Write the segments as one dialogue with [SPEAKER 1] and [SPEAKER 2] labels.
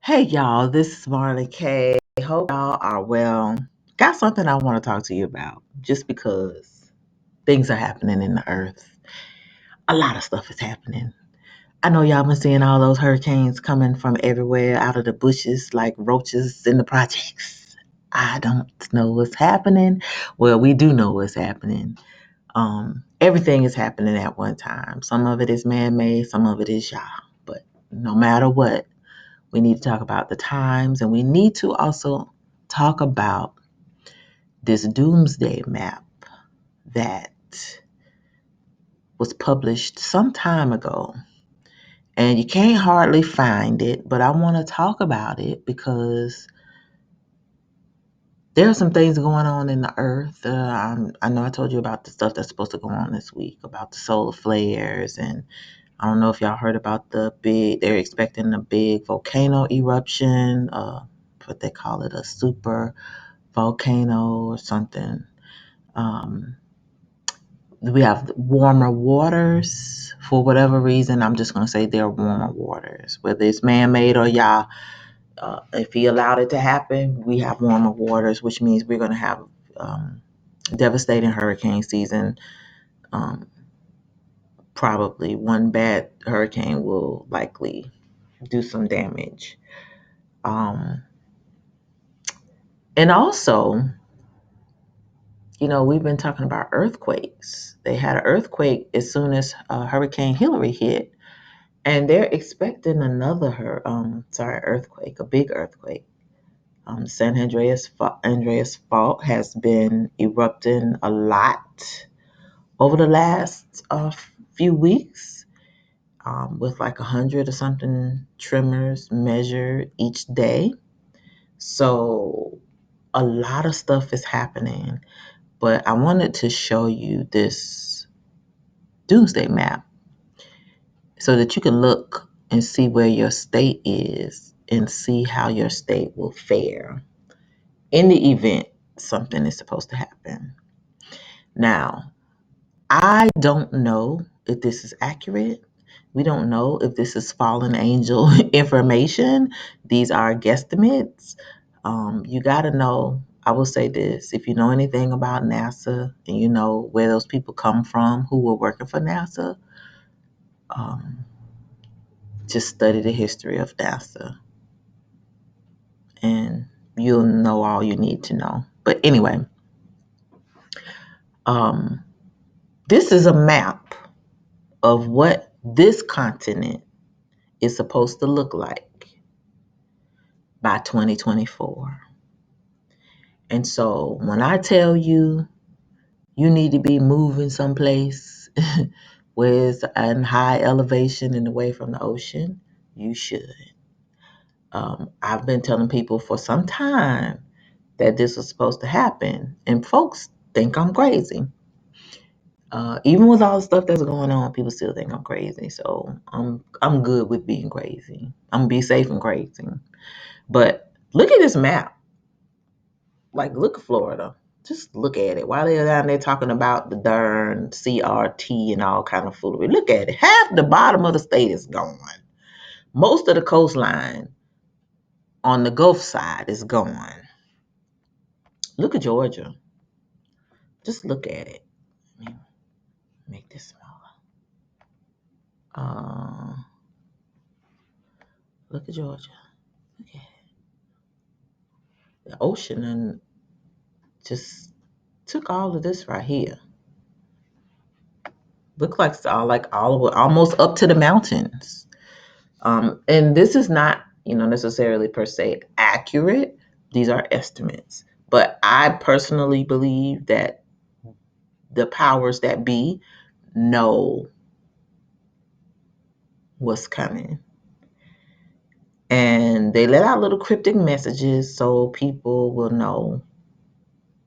[SPEAKER 1] Hey y'all, this is Marley K. Hope y'all are well. Got something I want to talk to you about just because things are happening in the earth. A lot of stuff is happening. I know y'all been seeing all those hurricanes coming from everywhere out of the bushes like roaches in the projects. I don't know what's happening. Well, we do know what's happening. Everything is happening at one time. Some of it is man-made, some of it is y'all. But no matter what, we need to talk about the times, and we need to also talk about this doomsday map that was published some time ago. And you can't hardly find it, but I want to talk about it because there are some things going on in the earth. I know I told you about the stuff that's supposed to go on this week, about the solar flares. And I don't know if y'all heard about they're expecting a big volcano eruption, what they call it, a super volcano or something. Um, we have warmer waters for whatever reason. I'm just going to say they're warmer waters, whether it's man-made or y'all. If he allowed it to happen, we have warmer waters, which means we're going to have devastating hurricane season. Um, Probably one bad hurricane will likely do some damage. And also, we've been talking about earthquakes. They had an earthquake as soon as Hurricane Hillary hit, and they're expecting another earthquake, a big earthquake. San Andreas Fault has been erupting a lot over the last few weeks, with like 100 or something tremors measured each day. So a lot of stuff is happening. But I wanted to show you this doomsday map so that you can look and see where your state is and see how your state will fare in the event something is supposed to happen. Now, I don't know if this is accurate. We don't know if this is fallen angel information. These are guesstimates. You got to know. I will say this: if you know anything about NASA and you know where those people come from who were working for NASA, um, just study the history of NASA and you'll know all you need to know. But anyway, um, this is a map of what this continent is supposed to look like by 2024. And so when I tell you you need to be moving someplace where it's in high elevation and away from the ocean, you should. I've been telling people for some time that this was supposed to happen, and folks think I'm crazy. Even with all the stuff that's going on, people still think I'm crazy. So I'm good with being crazy. I'm gonna be safe and crazy. But look at this map. Like, look at Florida. Just look at it. While they're down there talking about the darn CRT and all kind of foolery, look at it. Half the bottom of the state is gone. Most of the coastline on the Gulf side is gone. Look at Georgia. Just look at it. Let me make this smaller. Look at Georgia. Look at it. The ocean and just took all of this right here. Look like it's all over, almost up to the mountains. And this is not, necessarily per se accurate. These are estimates. But I personally believe that the powers that be know what's coming. And they let out little cryptic messages so people will know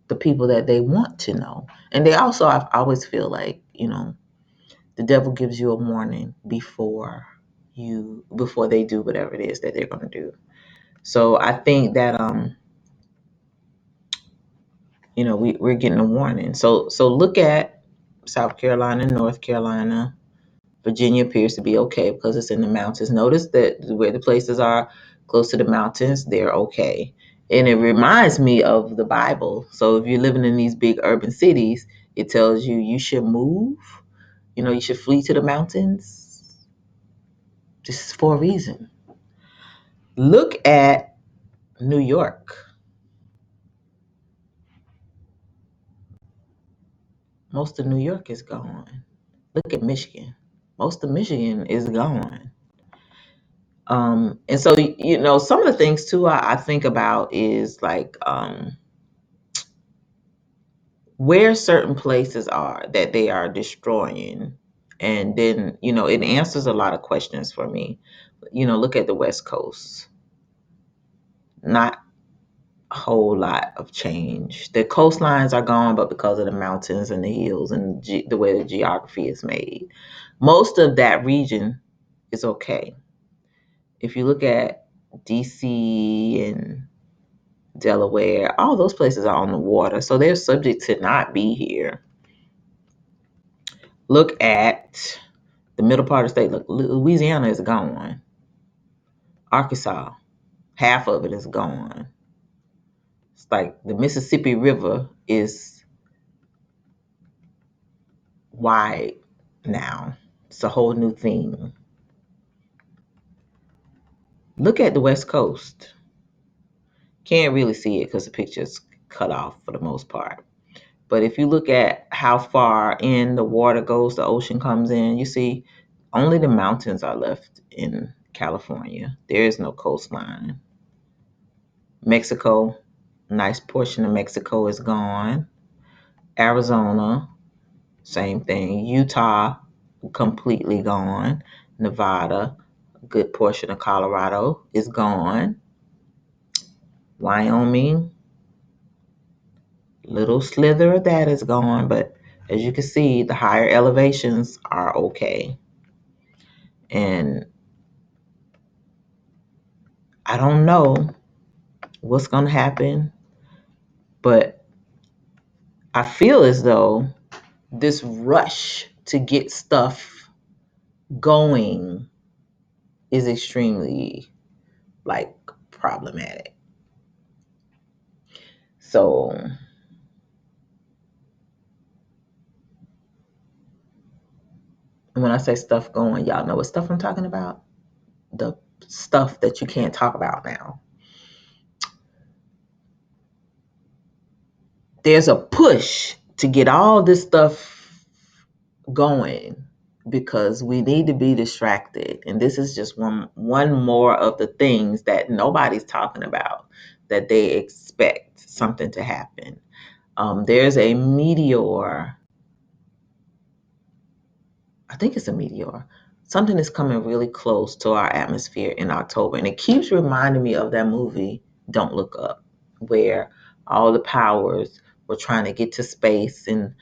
[SPEAKER 1] the people that they want to know. And they also, I always feel like, the devil gives you a warning before they do whatever it is that they're going to do. So I think that we're getting a warning. So look at South Carolina, North Carolina, Virginia appears to be okay because it's in the mountains. Notice that where the places are close to the mountains, they're okay. And it reminds me of the Bible. So if you're living in these big urban cities, it tells you you should move. You should flee to the mountains. This is for a reason. Look at New York. Most of New York is gone. Look at Michigan. Most of Michigan is gone. And so, some of the things too I think about is like where certain places are that they are destroying. And then, it answers a lot of questions for me. Look at the West Coast. Not a whole lot of change. The coastlines are gone, but because of the mountains and the hills and the way the geography is made, most of that region is okay. If you look at DC and Delaware, all those places are on the water, so they're subject to not be here. Look at the middle part of the state. Look, Louisiana is gone. Arkansas, half of it is gone. It's like the Mississippi River is wide now. It's a whole new thing. Look at the West Coast. Can't really see it because the picture's cut off for the most part. But if you look at how far in the water goes, the ocean comes in, you see only the mountains are left in California. There is no coastline. Mexico, nice portion of Mexico is gone. Arizona, same thing. Utah, completely gone. Nevada, a good portion of Colorado is gone. Wyoming, little slither of that is gone, but as you can see, the higher elevations are okay. And I don't know what's going to happen, but I feel as though this rush to get stuff going is extremely like problematic. So when I say stuff going, y'all know what stuff I'm talking about? The stuff that you can't talk about now. There's a push to get all this stuff going because we need to be distracted. And this is just one more of the things that nobody's talking about that they expect something to happen. There's a meteor. I think it's a meteor. Something is coming really close to our atmosphere in October. And it keeps reminding me of that movie, Don't Look Up, where all the powers were trying to get to space and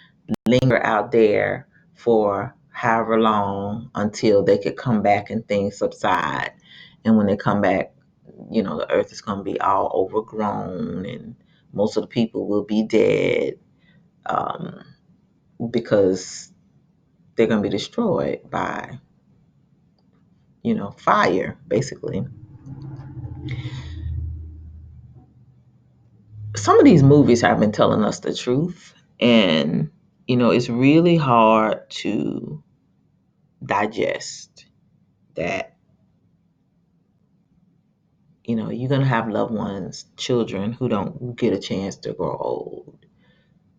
[SPEAKER 1] linger out there for however long until they could come back and things subside. And when they come back, the earth is going to be all overgrown and most of the people will be dead because they're going to be destroyed by, fire, basically. Some of these movies have been telling us the truth, and, it's really hard to digest that, you're going to have loved ones, children who don't get a chance to grow old.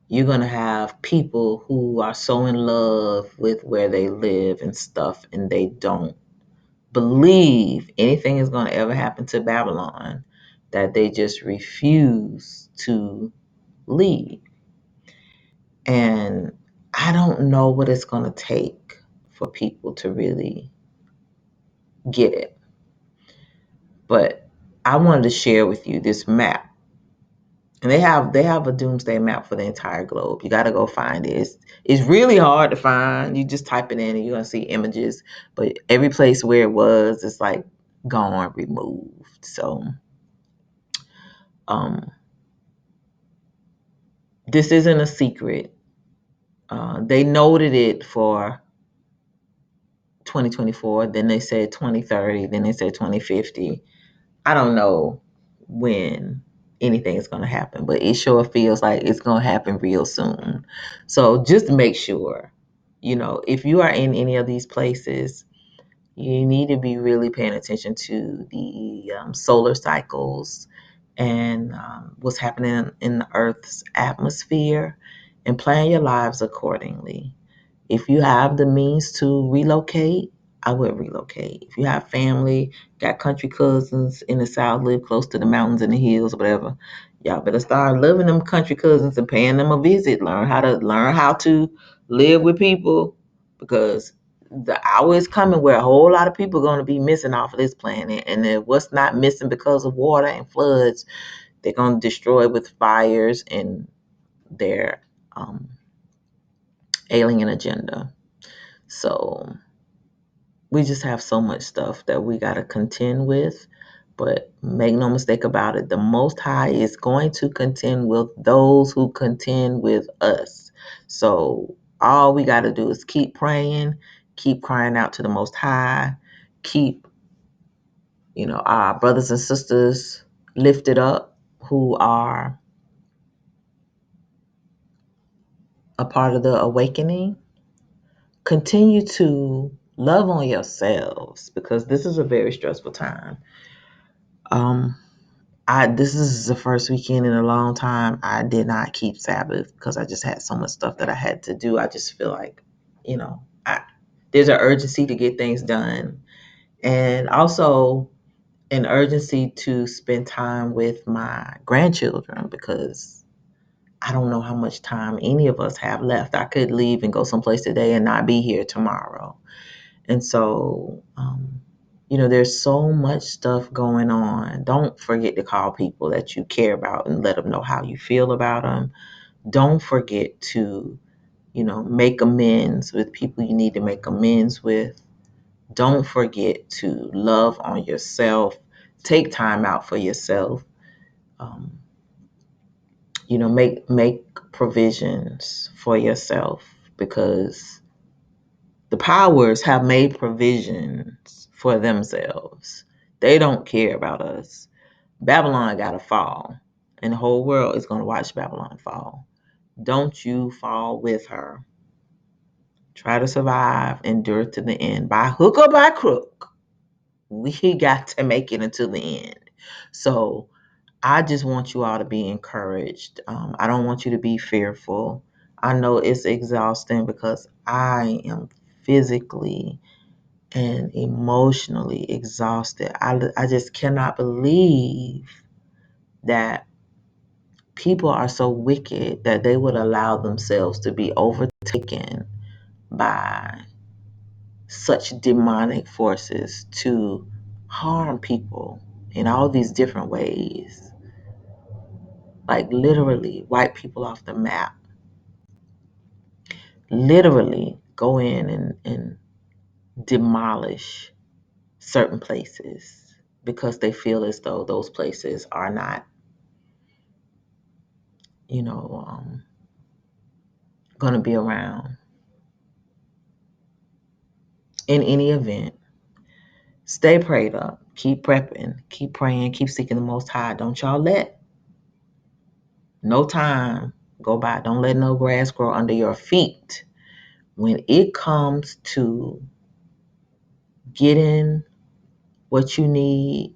[SPEAKER 1] You're going to have people who are so in love with where they live and stuff, and they don't believe anything is going to ever happen to Babylon, that they just refuse to leave. And I don't know what it's going to take for people to really get it. But I wanted to share with you this map. And they have a doomsday map for the entire globe. You got to go find it. It's really hard to find. You just type it in and you're going to see images. But every place where it was, it's like gone, removed. So this isn't a secret. They noted it for 2024, then they said 2030, then they said 2050. I don't know when anything is going to happen, but it sure feels like it's going to happen real soon. So just make sure, if you are in any of these places, you need to be really paying attention to the solar cycles and what's happening in the Earth's atmosphere, and plan your lives accordingly. If you have the means to relocate, I would relocate. If you have family, got country cousins in the South, live close to the mountains and the hills, whatever, y'all better start loving them country cousins and paying them a visit. Learn how to live with people, because the hour is coming where a whole lot of people are going to be missing off of this planet, and if what's not missing because of water and floods, they're going to destroy with fires and their alien agenda. So we just have so much stuff that we got to contend with. But make no mistake about it, the Most High is going to contend with those who contend with us. So all we got to do is keep praying, keep crying out to the Most High, keep, our brothers and sisters lifted up who are a part of the awakening. Continue to love on yourselves, because this is a very stressful time. This is the first weekend in a long time I did not keep Sabbath, because I just had so much stuff that I had to do. I just feel like, there's an urgency to get things done, and also an urgency to spend time with my grandchildren, because I don't know how much time any of us have left. I could leave and go someplace today and not be here tomorrow. And so, there's so much stuff going on. Don't forget to call people that you care about and let them know how you feel about them. Don't forget to, make amends with people you need to make amends with. Don't forget to love on yourself. Take time out for yourself. Um, make provisions for yourself, because the powers have made provisions for themselves. They don't care about us. Babylon got to fall, and the whole world is going to watch Babylon fall. Don't you fall with her. Try to survive, endure to the end. By hook or by crook, we got to make it until the end. So I just want you all to be encouraged. I don't want you to be fearful. I know it's exhausting, because I am physically and emotionally exhausted. I just cannot believe that people are so wicked that they would allow themselves to be overtaken by such demonic forces to harm people in all these different ways. Like literally wipe people off the map. Literally go in and demolish certain places, because they feel as though those places are not, going to be around. In any event, stay prayed up, keep prepping, keep praying, keep seeking the Most High. Don't y'all let no time go by. Don't let no grass grow under your feet. When it comes to getting what you need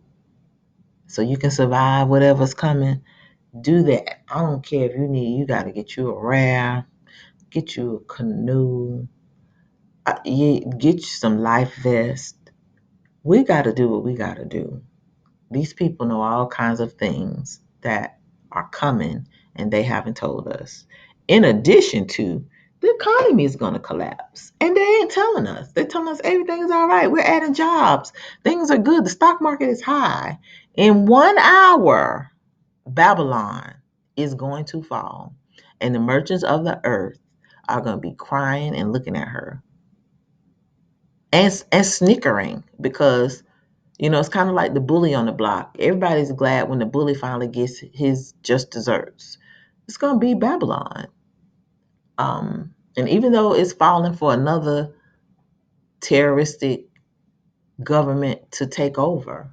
[SPEAKER 1] so you can survive whatever's coming, do that. I don't care if you got to get you a raft, get you a canoe, get you some life vest. We got to do what we got to do. These people know all kinds of things that are coming, and they haven't told us. In addition to, the economy is going to collapse, and they ain't telling us. They're telling us everything is all right. We're adding jobs. Things are good. The stock market is high. In 1 hour, Babylon is going to fall, and the merchants of the earth are going to be crying and looking at her and snickering, because it's kind of like the bully on the block. Everybody's glad when the bully finally gets his just desserts. It's going to be Babylon. And even though it's falling for another terroristic government to take over.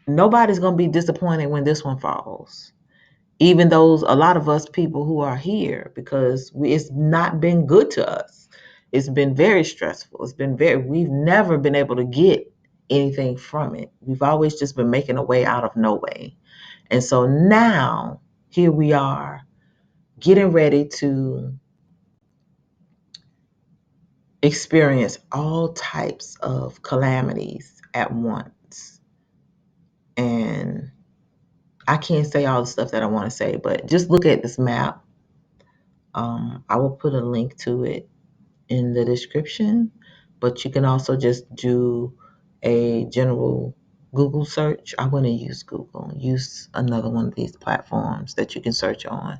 [SPEAKER 1] Nobody's going to be disappointed when this one falls. Even those, a lot of us people who are here, because it's not been good to us. It's been very stressful. We've never been able to get anything from it. We've always just been making a way out of no way. And so now, here we are, getting ready to experience all types of calamities at once. And I can't say all the stuff that I want to say, but just look at this map. I will put a link to it in the description, but you can also just do a general Google search. I wouldn't use Google. Use another one of these platforms that you can search on,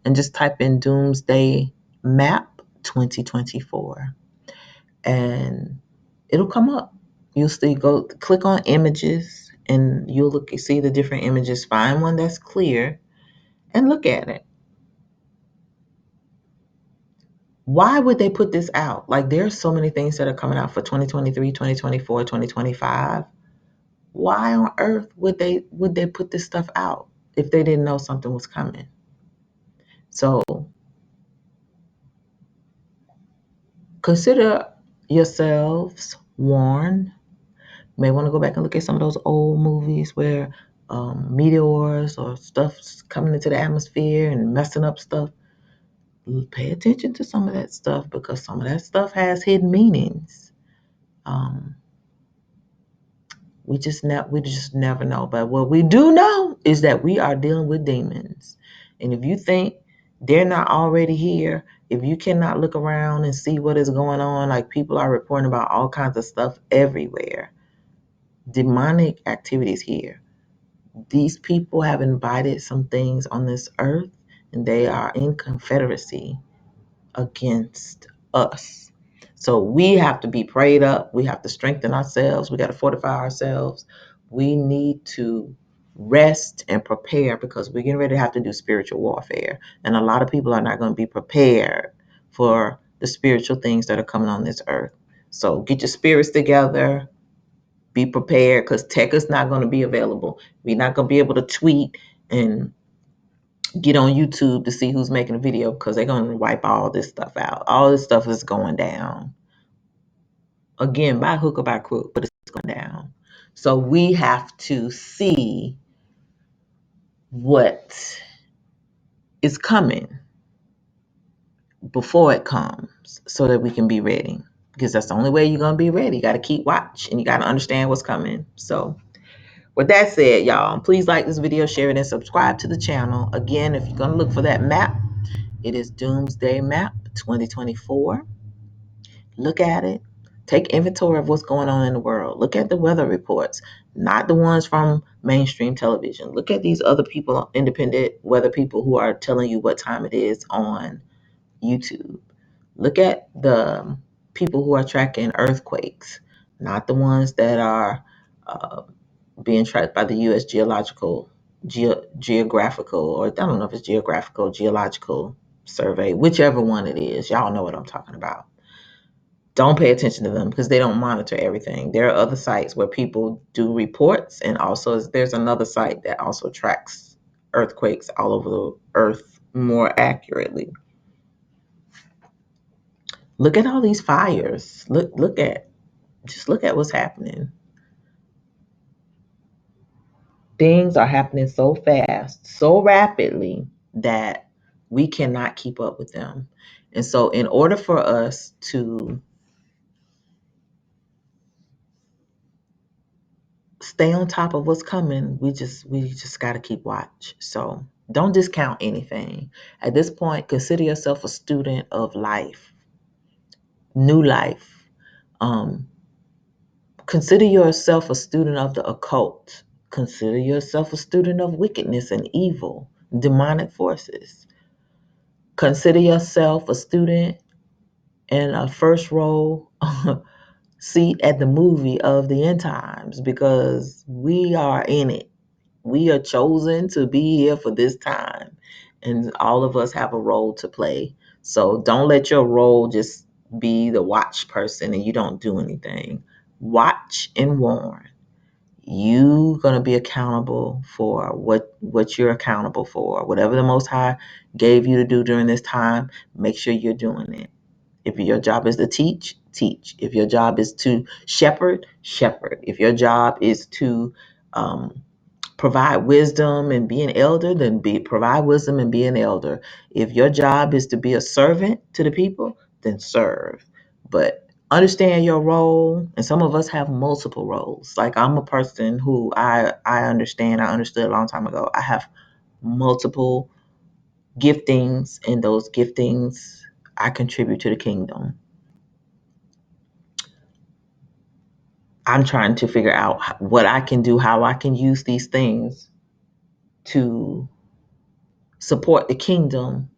[SPEAKER 1] and just type in Doomsday Map 2024, and it'll come up. You'll see, go click on images, and you'll see the different images. Find one that's clear and look at it. Why would they put this out? Like, there's so many things that are coming out for 2023, 2024, 2025. Why on earth would they put this stuff out if they didn't know something was coming? So consider yourselves warned. You may want to go back and look at some of those old movies where meteors or stuff's coming into the atmosphere and messing up stuff. Pay attention to some of that stuff, because some of that stuff has hidden meanings. We just never know. But what we do know is that we are dealing with demons. And if you think they're not already here, if you cannot look around and see what is going on, like people are reporting about all kinds of stuff everywhere. Demonic activities here. These people have invited some things on this earth, and they are in confederacy against us. So we have to be prayed up. We have to strengthen ourselves. We got to fortify ourselves. We need to rest and prepare, because we're getting ready to have to do spiritual warfare. And a lot of people are not going to be prepared for the spiritual things that are coming on this earth. So get your spirits together. Be prepared, because tech is not going to be available. We're not going to be able to tweet and get on YouTube to see who's making a video, because they're going to wipe all this stuff out. All this stuff is going down. Again, by hook or by crook, but it's going down. So we have to see what is coming before it comes, so that we can be ready. Because that's the only way you're going to be ready. You got to keep watch, and you got to understand what's coming. So with that said, y'all, please like this video, share it, and subscribe to the channel. Again, if you're going to look for that map, it is Doomsday Map 2024. Look at it. Take inventory of what's going on in the world. Look at the weather reports, not the ones from mainstream television. Look at these other people, independent weather people, who are telling you what time it is on YouTube. Look at the people who are tracking earthquakes, not the ones that are being tracked by the U.S. Geographical, or I don't know if it's Geological Survey, whichever one it is. Y'all know what I'm talking about. Don't pay attention to them, because they don't monitor everything. There are other sites where people do reports, and also there's another site that also tracks earthquakes all over the earth more accurately. Look at all these fires. Look at what's happening. Things are happening so fast, so rapidly, that we cannot keep up with them. And so in order for us to stay on top of what's coming, we just got to keep watch. So don't discount anything. At this point, consider yourself a student of life, new life. Consider yourself a student of the occult. Consider yourself a student of wickedness and evil, demonic forces. Consider yourself a student in a first row seat at the movie of the end times, because we are in it. We are chosen to be here for this time, and all of us have a role to play. So don't let your role just be the watch person and you don't do anything. Watch and warn. You gonna be accountable for what you're accountable for. Whatever the Most High gave you to do during this time, make sure you're doing it. If your job is to teach, teach. If your job is to shepherd, shepherd. If your job is to provide wisdom and be an elder, then provide wisdom and be an elder. If your job is to be a servant to the people, then serve. But understand your role. And some of us have multiple roles. Like I'm a person who I understood a long time ago. I have multiple giftings, and those giftings I contribute to the kingdom. I'm trying to figure out what I can do, how I can use these things to support the kingdom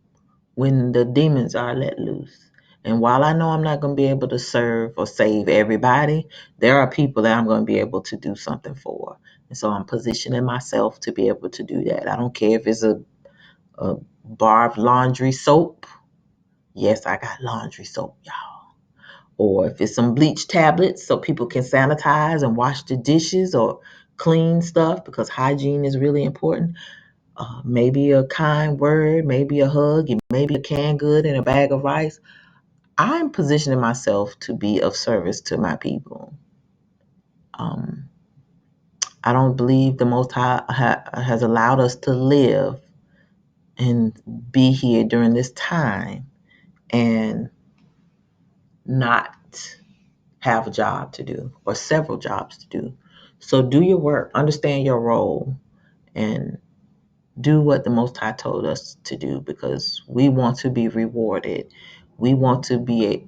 [SPEAKER 1] when the demons are let loose. And while I know I'm not going to be able to serve or save everybody, there are people that I'm going to be able to do something for. And so I'm positioning myself to be able to do that. I don't care if it's a bar of laundry soap. Yes, I got laundry soap, y'all. Or if it's some bleach tablets so people can sanitize and wash the dishes or clean stuff, because hygiene is really important. Maybe a kind word, maybe a hug, maybe a canned good and a bag of rice. I'm positioning myself to be of service to my people. Um, I don't believe the Most High has allowed us to live and be here during this time and not have a job to do or several jobs to do. So do your work, understand your role, and do what the Most High told us to do, because we want to be rewarded. We want to be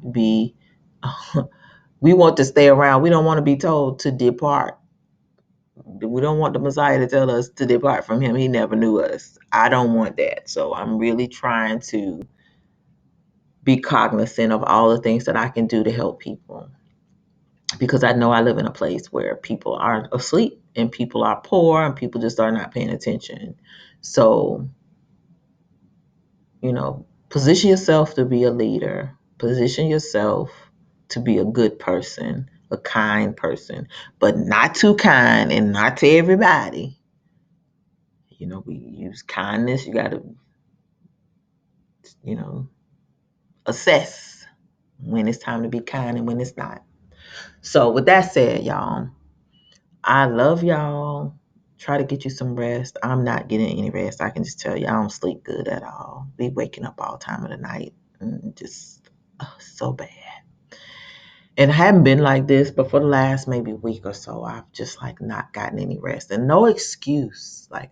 [SPEAKER 1] we want to stay around. We don't want to be told to depart. We don't want the Messiah to tell us to depart from him. He never knew us. I don't want that. So I'm really trying to be cognizant of all the things that I can do to help people, because I know I live in a place where people are asleep and people are poor and people just are not paying attention. So, position yourself to be a leader, position yourself to be a good person, a kind person, but not too kind and not to everybody. We use kindness. You got to, you know, assess when it's time to be kind and when it's not. So, with that said, y'all, I love y'all. Try to get you some rest. I'm not getting any rest. I can just tell you, I don't sleep good at all. Be waking up all time of the night, and just so bad. And I haven't been like this, but for the last maybe week or so, I've just like not gotten any rest. And no excuse. Like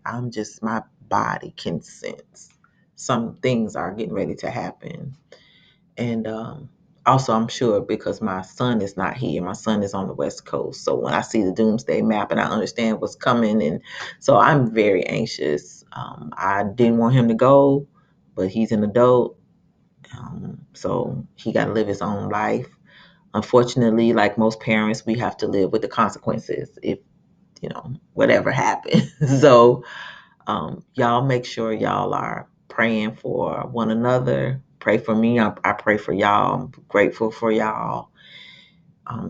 [SPEAKER 1] my body can sense some things are getting ready to happen. And also, I'm sure because my son is not here. My son is on the West Coast. So when I see the doomsday map and I understand what's coming, and so I'm very anxious. I didn't want him to go, but he's an adult. So he got to live his own life. Unfortunately, like most parents, we have to live with the consequences if, whatever happens. So y'all make sure y'all are praying for one another. Pray for me. I pray for y'all. I'm grateful for y'all.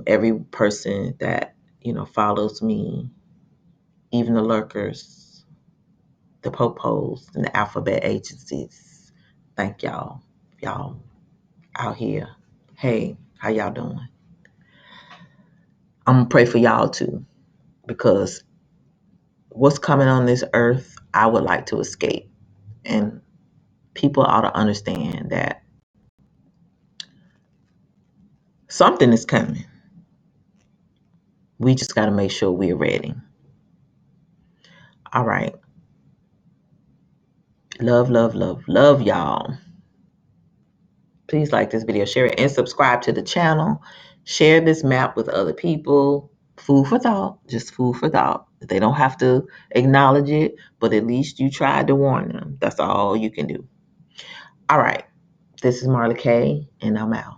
[SPEAKER 1] Every person that, follows me, even the lurkers, the popos, and the alphabet agencies. Thank y'all. Y'all out here. Hey, how y'all doing? I'm gonna pray for y'all too, because what's coming on this earth, I would like to escape. And people ought to understand that something is coming. We just got to make sure we're ready. All right. Love, love, love, love y'all. Please like this video, share it, and subscribe to the channel. Share this map with other people. Food for thought, just food for thought. They don't have to acknowledge it, but at least you tried to warn them. That's all you can do. All right. This is Marla K, and I'm out.